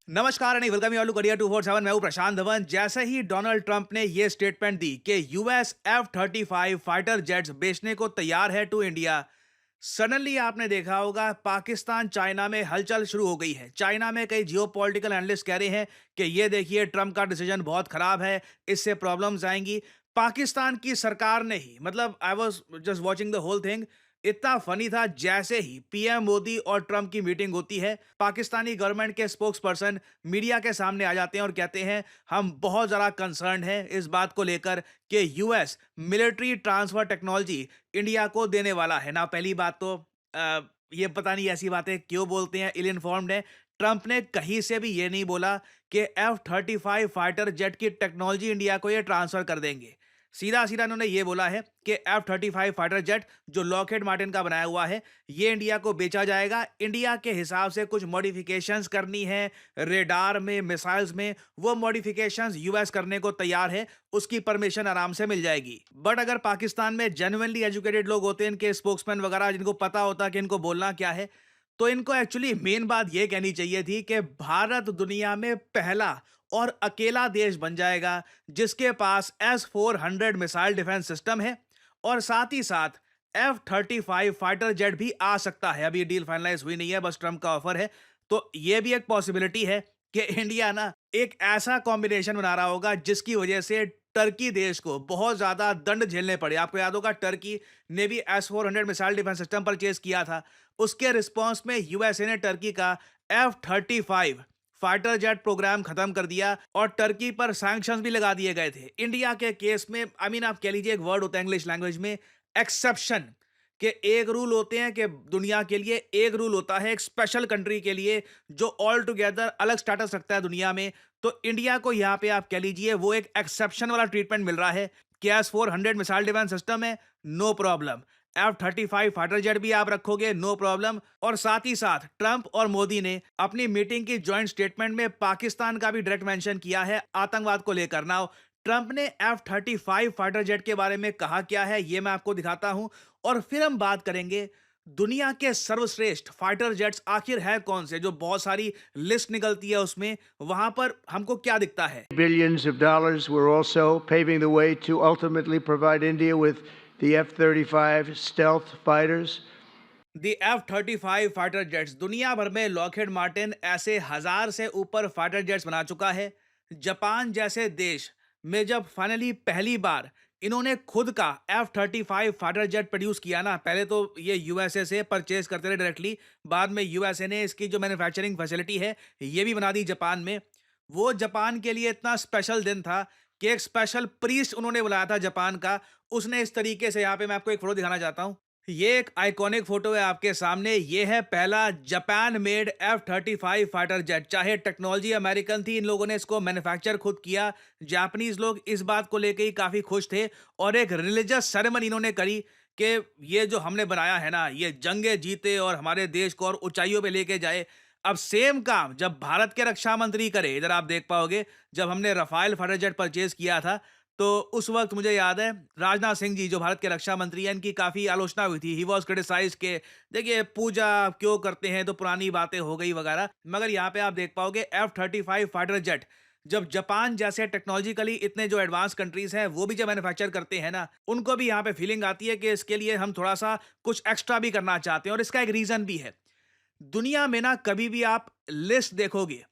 नमस्कार and welcome you all to career 247। मैं हूं प्रशांत धवन। जैसे ही डोनाल्ड ट्रंप ने ये स्टेटमेंट दी कि यूएस F-35 फाइटर जेट्स बेचने को तैयार है टू इंडिया, सडनली आपने देखा होगा पाकिस्तान चाइना में हलचल शुरू हो गई है। चाइना में कई जियोपॉलिटिकल एनालिस्ट कह रहे हैं कि ये देखिए ट्रंप का डिसीजन बहुत खराब है, इससे प्रॉब्लम्स आएंगी। पाकिस्तान की सरकार ने ही मतलब I was just watching the whole thing, इतना फनी था। जैसे ही पीएम मोदी और ट्रंप की मीटिंग होती है, पाकिस्तानी गवर्नमेंट के स्पोक्स पर्सन मीडिया के सामने आ जाते हैं और कहते हैं हम बहुत ज़्यादा कंसर्न हैं इस बात को लेकर कि US military transfer technology India को देने वाला है ना। पहली बात तो ये पता नहीं ऐसी बातें क्यों बोलते हैं, इल इन्फॉर्म्ड है। ट्रंप ने कहीं से भी ये नहीं बोला कि F-35 फाइटर जेट की टेक्नोलॉजी इंडिया को ये ट्रांसफर कर देंगे। सीधा सीधा उन्होंने ये बोला है कि F-35 फाइटर जेट जो लॉकहीड मार्टिन का बनाया हुआ है, ये इंडिया को बेचा जाएगा। इंडिया के हिसाब से कुछ मॉडिफिकेशंस करनी है रेडार में, मिसाइल्स में, वो मॉडिफिकेशंस यूएस करने को तैयार है, उसकी परमिशन आराम से मिल जाएगी। बट अगर पाकिस्तान में जेन्युइनली एजुकेटेड लोग होते हैं, इनके स्पोक्समैन वगैरह, जिनको पता होता कि इनको बोलना क्या है, तो इनको एक्चुअली मेन बात ये कहनी चाहिए थी कि भारत दुनिया में पहला और अकेला देश बन जाएगा जिसके पास S-400 मिसाइल डिफेंस सिस्टम है, और साथ ही साथ F-35 फाइटर जेट भी आ सकता है। अभी डील फाइनलाइज हुई नहीं है, बस ट्रंप का ऑफर है। तो ये भी एक पॉसिबिलिटी है कि इंडिया ना एक ऐसा कॉम्बिनेशन बना रहा होगा जिसकी वजह से टर्की देश को बहुत ज्यादा दंड झेलने पड़े। आपको याद होगा टर्की ने भी S-400 missile defence system purchase किया था। उसके रिस्पॉन्स में यूएसए ने टर्की का F-35 फाइटर जेट प्रोग्राम खत्म कर दिया और टर्की पर सैंक्शंस भी लगा दिए गए थे। इंडिया के केस में आप कह लीजिए, एक वर्ड होता है इंग्लिश लैंग्वेज में, एक्सेप्शन, के एक रूल होते हैं कि दुनिया के लिए, एक रूल होता है एक स्पेशल कंट्री के लिए जो ऑल टुगेदर अलग स्टेटस रखता है दुनिया में। तो इंडिया को यहाँ पे आप कह लीजिए वो एक एक्सेप्शन वाला ट्रीटमेंट मिल रहा है कि S-400 मिसाइल डिफेंस सिस्टम है, no problem. F-35 fighter jet भी आप रखोगे, नो प्रॉब्लम। और साथ ही साथ ट्रंप और मोदी ने अपनी मीटिंग की जॉइंट स्टेटमेंट में पाकिस्तान का भी डायरेक्ट मेंशन किया है आतंकवाद को लेकर। नाउ ट्रंप ने F-35 फाइटर जेट के बारे में कहा क्या है, ये मैं आपको दिखाता हूं, और फिर हम बात करेंगे दुनिया के सर्वश्रेष्ठ फाइटर जेट्स आखिर है कौन से। जो बहुत सारी लिस्ट निकलती है उसमें, वहां पर हमको क्या दिखता है। Billions of dollars were also paving the way to ultimately provide India with the F-35 stealth fighters. The F-35 fighter jets, दुनिया भर में लॉकहीड मार्टिन ऐसे 1000 से ऊपर फाइटर जेट्स बना चुका है। जापान जैसे देश में जब फाइनली पहली बार इन्होंने खुद का F-35 फाइटर जेट प्रोड्यूस किया ना, पहले तो ये यूएसए से परचेज करते रहे डायरेक्टली, बाद में यूएसए ने इसकी जो मैन्युफैक्चरिंग फैसिलिटी है ये भी बना दी जापान में। वो जापान के लिए इतना स्पेशल दिन था कि एक स्पेशल प्रीस्ट उन्होंने बुलाया था जापान का। उसने इस तरीके से, यहाँ पे मैं आपको एक फोटो दिखाना चाहता हूँ, ये एक आइकॉनिक फोटो है आपके सामने। ये है पहला Japan made F-35 fighter jet. चाहे टेक्नोलॉजी अमेरिकन थी, इन लोगों ने इसको मैन्युफैक्चर खुद किया। जापानीज लोग इस बात को लेकर ही काफी खुश थे और एक रिलीजियस सेरेमनी इन्होंने करी कि ये जो हमने बनाया है ना, ये जंगे जीते और हमारे देश को और ऊंचाइयों पे लेके जाए। अब सेम काम जब भारत के रक्षा मंत्री करे, इधर आप देख पाओगे, जब हमने रफाल फाइटर जेट परचेज किया था, तो उस वक्त मुझे याद है राजनाथ सिंह जी जो भारत के रक्षा मंत्री हैं, इनकी काफ़ी आलोचना हुई थी। ही वॉज क्रिटिसाइज के देखिए पूजा क्यों करते हैं, तो पुरानी बातें हो गई वगैरह। मगर यहाँ पे आप देख पाओगे F-35 फाइटर जेट, जब जापान जैसे टेक्नोलॉजिकली इतने जो एडवांस कंट्रीज हैं वो भी जब मैन्युफैक्चर करते हैं ना, उनको भी यहाँ पे फीलिंग आती है कि इसके लिए हम थोड़ा सा कुछ एक्स्ट्रा भी करना चाहते हैं। और इसका एक रीज़न भी है। दुनिया में ना कभी भी आप लिस्ट देखोगे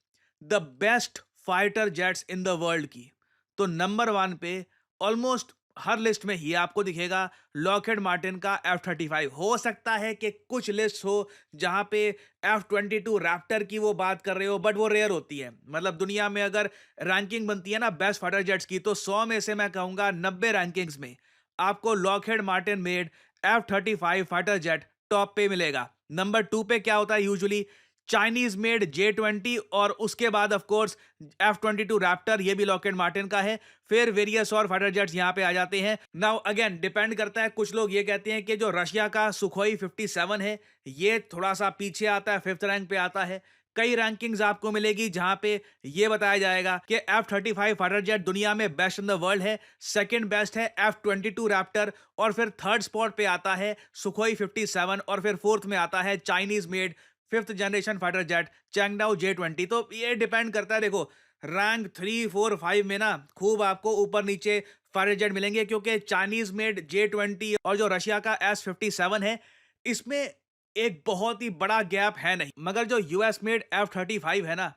the best fighter jets in the world की, तो नंबर 1 पे ऑलमोस्ट हर लिस्ट में ही आपको दिखेगा लॉकहीड मार्टिन का F-35। हो सकता है कि कुछ लिस्ट हो जहां पे F-22 रैप्टर की वो बात कर रहे हो, बट वो रेयर होती है। मतलब दुनिया में अगर रैंकिंग बनती है ना बेस्ट फाइटर जेट्स की, तो 100 में से मैं कहूंगा 90 रैंकिंग्स में आपको Lockheed Martin made F-35 fighter jet top पे मिलेगा। नंबर 2 पे क्या होता है यूजुअली, चाइनीज मेड J-20, और उसके बाद ऑफ कोर्स F-22 रैप्टर, ये भी लॉकहीड मार्टिन का है। फिर वेरियस और फाइटर जेट्स यहाँ पे आ जाते हैं। नाउ अगेन डिपेंड करता है, कुछ लोग ये कहते हैं कि जो रशिया का सुखोई 57 है ये थोड़ा सा पीछे आता है, 5th रैंक पे आता है। कई रैंकिंग्स आपको मिलेगी जहां पे ये बताया जाएगा कि F-35 फाइटर जेट दुनिया में बेस्ट इन द वर्ल्ड है, सेकंड बेस्ट है F-22 रैप्टर, और फिर थर्ड स्पॉट पे आता है सुखोई 57, और फिर फोर्थ में आता है Chinese made 5th generation fighter jet Chengdu J-20। तो ये डिपेंड करता है, देखो रैंक 3, 4, 5 में ना खूब आपको ऊपर नीचे फाइटर जेट मिलेंगे, क्योंकि चाइनीज मेड J-20 और जो रशिया का S-57 है, इसमें एक बहुत ही बड़ा गैप है नहीं। मगर जो यूएस मेड F-35 है ना,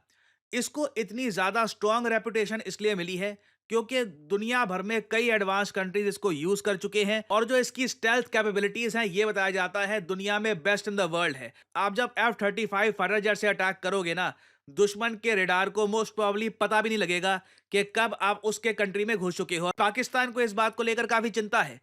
इसको इतनी ज्यादा स्ट्रॉन्ग रेपुटेशन इसलिए मिली है क्योंकि दुनिया भर में कई एडवांस कंट्रीज इसको यूज कर चुके हैं, और जो इसकी स्टेल्थ कैपेबिलिटीज हैं ये बताया जाता है दुनिया में बेस्ट इन द वर्ल्ड है। आप जब F-35 फाइटर जेट से अटैक करोगे ना, दुश्मन के रेडार को मोस्ट प्रोबेबली पता भी नहीं लगेगा कि कब आप उसके कंट्री में घुस चुके हो। पाकिस्तान को इस बात को लेकर काफी चिंता है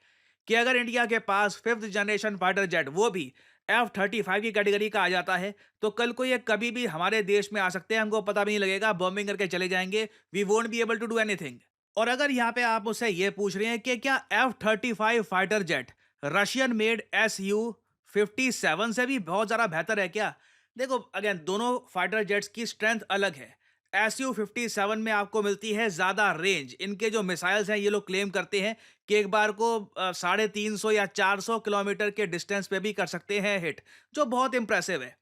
कि अगर इंडिया के पास 5th जनरेशन फाइटर जेट, वो भी F-35 की कैटेगरी का आ जाता है, तो कल को ये कभी भी हमारे देश में आ सकते हैं, हमको पता भी नहीं लगेगा, बॉम्बिंग करके चले जाएंगे, we won't be able to do anything. और अगर यहाँ पे आप मुझसे ये पूछ रहे हैं कि क्या F-35 fighter jet Russian made Su-57 से भी बहुत ज़्यादा बेहतर है क्या? देखो अगेन, दोनों फाइटर जेट्स की स्ट्रेंथ अलग है। Su-57 में आपको मिलती है ज़्यादा रेंज। इनके जो मिसाइल्स हैं, ये लोग क्लेम करते हैं कि एक बार को 350 या 400 किलोमीटर के डिस्टेंस पे भी कर सकते हैं हिट, जो बहुत इंप्रेसिव है।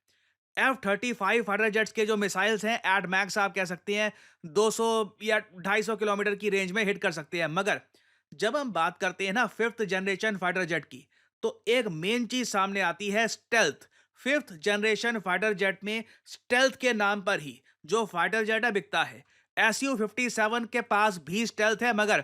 F-35 फाइटर जेट्स के जो मिसाइल्स हैं, एट मैक्स आप कह सकते हैं 200 या 250 किलोमीटर की रेंज में हिट कर सकते हैं। मगर जब हम बात करते हैं ना 5th जनरेशन फाइटर जेट की, तो एक मेन चीज सामने आती है, stealth. 5th generation fighter jet में स्टेल्थ के नाम पर ही जो फाइटर जेट है बिकता है। Su-57 के पास भी स्टेल्थ है, मगर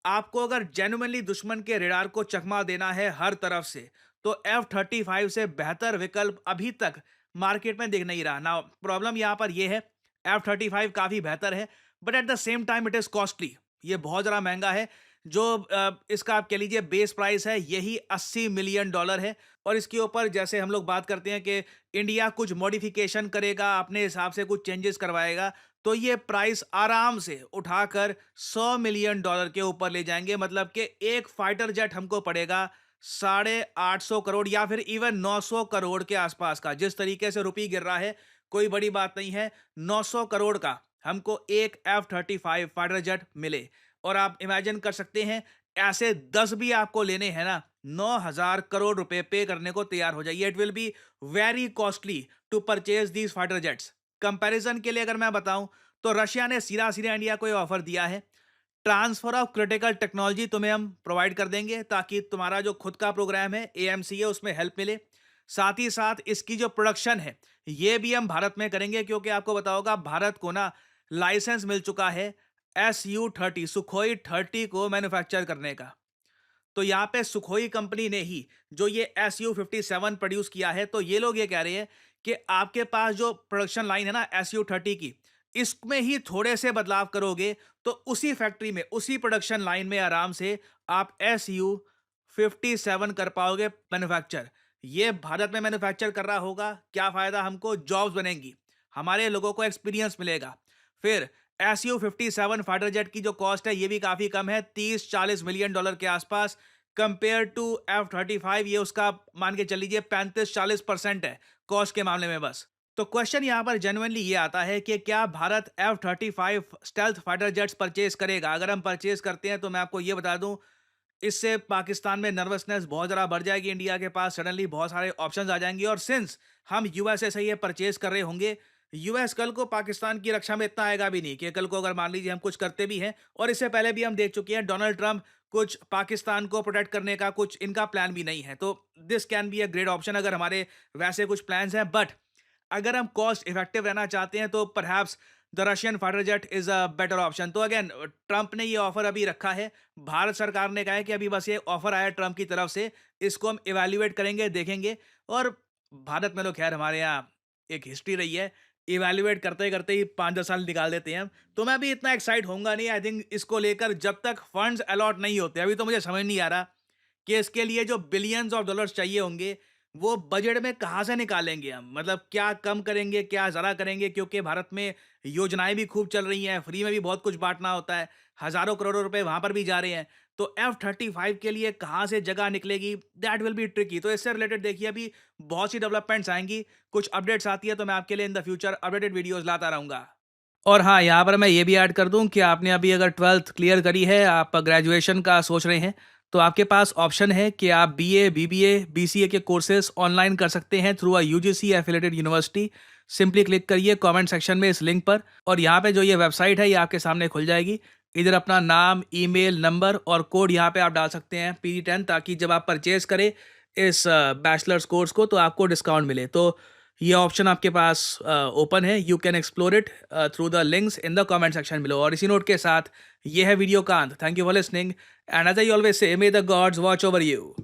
आपको अगर जेन्युइनली दुश्मन के रेडार को चकमा देना है हर तरफ से, तो F-35 से बेहतर विकल्प अभी तक मार्केट में दिख नहीं रहा ना। प्रॉब्लम यहां पर यह है, F-35 काफी बेहतर है, but at the same time it is costly, ये बहुत ज़्यादा महंगा है। जो इसका आप कह लीजिए बेस प्राइस है, यही $80 मिलियन है। और इसके ऊपर जैसे हम लोग बात करते हैं कि इंडिया कुछ मॉडिफिकेशन करेगा, अपने हिसाब से कुछ चेंजेस करवाएगा, तो ये प्राइस आराम से उठाकर $100 मिलियन के ऊपर ले जाएंगे। मतलब कि एक फाइटर जेट हमको पड़ेगा 850 करोड़ या फिर इवन 900 करोड़ के आसपास का। जिस तरीके से रुपये गिर रहा है, कोई बड़ी बात नहीं है, 900 करोड़ का हमको एक F-35 फाइटर जेट मिले। और आप इमेजिन कर सकते हैं, ऐसे 10 भी आपको लेने हैं ना, 9,000 करोड़ रुपए पे करने को तैयार हो जाइए। It will be very costly to purchase these fighter jets. Comparison के लिए अगर मैं बताऊं, तो रशिया ने सीधा सीधा इंडिया को ऑफर दिया है, ट्रांसफर ऑफ क्रिटिकल टेक्नोलॉजी तुम्हें हम प्रोवाइड कर देंगे, ताकि तुम्हारा जो खुद का प्रोग्राम है AMC है, उसमें हेल्प मिले। साथ ही साथ इसकी जो प्रोडक्शन है, ये भी हम भारत में करेंगे, क्योंकि आपको बताओगा भारत को ना लाइसेंस मिल चुका है Su-30 सुखोई 30 को मैन्युफैक्चर करने का। तो यहाँ पे सुखोई कंपनी ने ही जो ये Su-57 प्रोड्यूस किया है, तो ये लोग ये कह रहे हैं कि आपके पास जो प्रोडक्शन लाइन है ना Su-30 की, इसमें ही थोड़े से बदलाव करोगे तो उसी फैक्ट्री में, उसी प्रोडक्शन लाइन में आराम से आप Su-57 कर पाओगे मैन्युफैक्चर। ये भारत में मैन्युफैक्चर कर रहा होगा, क्या फायदा हमको, जॉब्स बनेंगी, हमारे लोगों को एक्सपीरियंस मिलेगा। फिर Su-57 फाइटर जेट की जो कॉस्ट है, ये भी काफी कम है, 30-40 मिलियन डॉलर के आसपास, कंपेयर टू F-35 ये उसका मान के चल लीजिए 35-40% है कॉस्ट के मामले में बस। तो क्वेश्चन यहाँ पर जेन्युइनली ये आता है कि क्या Bharat F-35 stealth fighter jets purchase करेगा? अगर हम परचेज करते हैं, तो मैं आपको ये बता दूं, इससे पाकिस्तान में नर्वसनेस बहुत ज़्यादा बढ़ जाएगी। इंडिया के पास सडनली बहुत सारे ऑप्शंस आ जाएंगे, और सिंस हम यूएसए से ये परचेज कर रहे होंगे, यूएस कल को पाकिस्तान की रक्षा में इतना आएगा भी नहीं कि कल को अगर मान लीजिए हम कुछ करते भी हैं। और इससे पहले भी हम देख चुके हैं, डोनाल्ड ट्रंप कुछ पाकिस्तान को प्रोटेक्ट करने का कुछ इनका प्लान भी नहीं है। तो this can be a great option अगर हमारे वैसे कुछ प्लान्स हैं। बट अगर हम कॉस्ट इफेक्टिव रहना चाहते हैं, तो perhaps the Russian fighter jet is a better option. तो अगेन, ट्रंप ने ये ऑफर अभी रखा है, भारत सरकार ने कहा है कि अभी बस ये ऑफर आया ट्रंप की तरफ से, इसको हम इवैल्यूएट करेंगे, देखेंगे। और भारत में तो खैर हमारे यहाँ एक हिस्ट्री रही है, इवैल्यूएट करते करते ही 5-10 साल निकाल देते हैं हम। तो मैं भी इतना एक्साइट होऊंगा नहीं, आई थिंक, इसको लेकर, जब तक फंड्स अलॉट नहीं होते। अभी तो मुझे समझ नहीं आ रहा कि इसके लिए जो बिलियंस ऑफ डॉलर्स चाहिए होंगे, वो बजट में कहाँ से निकालेंगे हम। मतलब क्या कम करेंगे, क्या ज़्यादा करेंगे, क्योंकि भारत में योजनाएं भी खूब चल रही हैं, फ्री में भी बहुत कुछ बांटना होता है, हज़ारों करोड़ों रुपए वहाँ पर भी जा रहे हैं। तो F-35 के लिए कहाँ से जगह निकलेगी, दैट विल बी ट्रिकी। तो इससे रिलेटेड देखिए, अभी बहुत सी डेवलपमेंट्स आएंगी, कुछ अपडेट्स आती है, तो मैं आपके लिए in the future updated videos लाता रहूँगा। और हाँ, यहाँ पर मैं ये भी ऐड कर दूँ कि आपने अभी अगर 12th क्लियर करी है, आप ग्रेजुएशन का सोच रहे हैं, तो आपके पास ऑप्शन है कि आप बीए, बीबीए, बीसीए के कोर्सेज ऑनलाइन कर सकते हैं through a UGC affiliated university. Simply click करिए कमेंट सेक्शन में इस लिंक पर और यहाँ पे जो ये वेबसाइट है ये आपके सामने खुल जाएगी। इधर अपना नाम, ईमेल, नंबर और कोड यहाँ पे आप डाल सकते हैं PG10, ताकि जब आप परचेज करें इस बैचलर्स कोर्स को तो आपको डिस्काउंट मिले। तो ये ऑप्शन आपके पास ओपन है, you can explore it through the links in the comment section below. और इसी नोट के साथ ये है वीडियो का अंत। Thank you for listening and as I always say, may the gods watch over you.